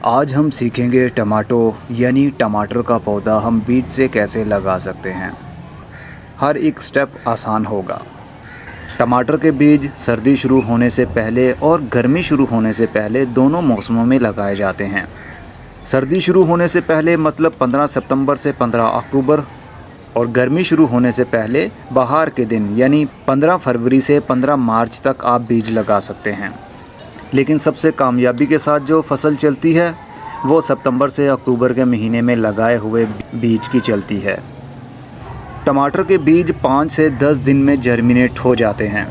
आज हम सीखेंगे टमाटो यानी टमाटर का पौधा हम बीज से कैसे लगा सकते हैं। हर एक स्टेप आसान होगा। टमाटर के बीज सर्दी शुरू होने से पहले और गर्मी शुरू होने से पहले दोनों मौसमों में लगाए जाते हैं। सर्दी शुरू होने से पहले मतलब 15 सितंबर से 15 अक्टूबर और गर्मी शुरू होने से पहले बहार के दिन यानी 15 फरवरी से 15 मार्च तक आप बीज लगा सकते हैं। लेकिन सबसे कामयाबी के साथ जो फसल चलती है वो सितंबर से अक्टूबर के महीने में लगाए हुए बीज की चलती है। टमाटर के बीज 5 से 10 दिन में जर्मिनेट हो जाते हैं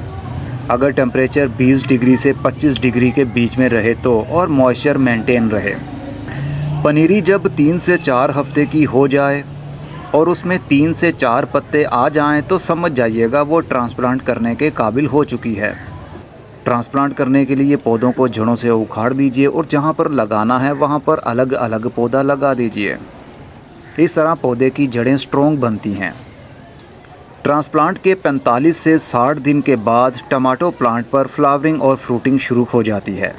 अगर टेम्परेचर 20 डिग्री से 25 डिग्री के बीच में रहे तो और मॉइस्चर मेंटेन रहे। पनीरी जब 3 से 4 हफ्ते की हो जाए और उसमें 3 से 4 पत्ते आ जाएं तो समझ जाइएगा वो ट्रांसप्लांट करने के काबिल हो चुकी है। ट्रांसप्लांट करने के लिए पौधों को जड़ों से उखाड़ दीजिए और जहां पर लगाना है वहां पर अलग अलग पौधा लगा दीजिए। इस तरह पौधे की जड़ें स्ट्रॉन्ग बनती हैं। ट्रांसप्लांट के 45 से 60 दिन के बाद टमाटो प्लांट पर फ्लावरिंग और फ्रूटिंग शुरू हो जाती है।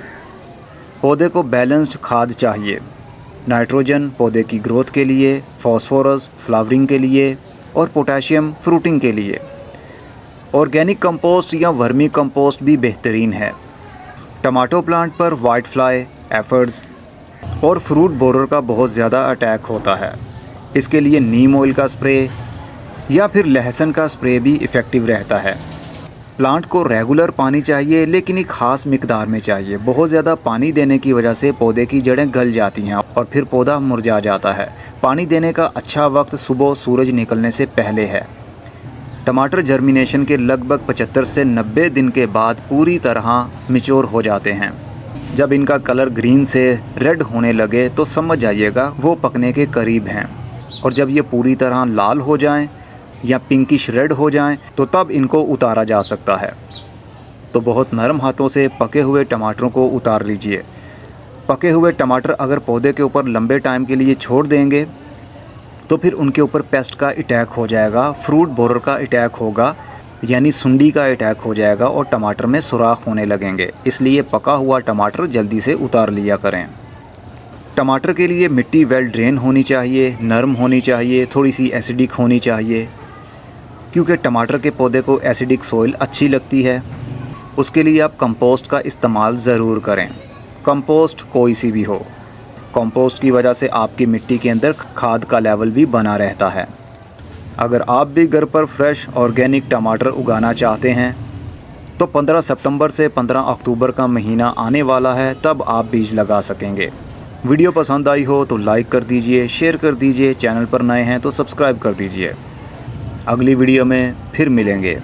पौधे को बैलेंस्ड खाद चाहिए। नाइट्रोजन पौधे की ग्रोथ के लिए, फॉस्फोरस फ्लावरिंग के लिए और पोटेशियम फ्रूटिंग के लिए। ऑर्गेनिक कंपोस्ट या वर्मी कंपोस्ट भी बेहतरीन है। टमाटो प्लांट पर वाइट फ्लाई, एफिड्स और फ्रूट बोरर का बहुत ज़्यादा अटैक होता है। इसके लिए नीम ऑयल का स्प्रे या फिर लहसुन का स्प्रे भी इफ़ेक्टिव रहता है। प्लांट को रेगुलर पानी चाहिए लेकिन एक ख़ास मिकदार में चाहिए। बहुत ज़्यादा पानी देने की वजह से पौधे की जड़ें गल जाती हैं और फिर पौधा मुरझा जाता है। पानी देने का अच्छा वक्त सुबह सूरज निकलने से पहले है। टमाटर जर्मिनेशन के लगभग 75 से 90 दिन के बाद पूरी तरह मैच्योर हो जाते हैं। जब इनका कलर ग्रीन से रेड होने लगे तो समझ जाइएगा वो पकने के करीब हैं। और जब ये पूरी तरह लाल हो जाएं या पिंकिश रेड हो जाएं तो तब इनको उतारा जा सकता है। तो बहुत नरम हाथों से पके हुए टमाटरों को उतार लीजिए। पके हुए टमाटर अगर पौधे के ऊपर लंबे टाइम के लिए छोड़ देंगे तो फिर उनके ऊपर पेस्ट का अटैक हो जाएगा, फ्रूट बोरर का अटैक होगा यानी सुंडी का अटैक हो जाएगा और टमाटर में सुराख होने लगेंगे। इसलिए पका हुआ टमाटर जल्दी से उतार लिया करें। टमाटर के लिए मिट्टी वेल ड्रेन होनी चाहिए, नरम होनी चाहिए, थोड़ी सी एसिडिक होनी चाहिए क्योंकि टमाटर के पौधे को एसिडिक सॉइल अच्छी लगती है। उसके लिए आप कंपोस्ट का इस्तेमाल ज़रूर करें। कंपोस्ट कोई सी भी हो। कंपोस्ट की वजह से आपकी मिट्टी के अंदर खाद का लेवल भी बना रहता है। अगर आप भी घर पर फ्रेश ऑर्गेनिक टमाटर उगाना चाहते हैं तो 15 सितंबर से 15 अक्टूबर का महीना आने वाला है, तब आप बीज लगा सकेंगे। वीडियो पसंद आई हो तो लाइक कर दीजिए, शेयर कर दीजिए। चैनल पर नए हैं तो सब्सक्राइब कर दीजिए। अगली वीडियो में फिर मिलेंगे।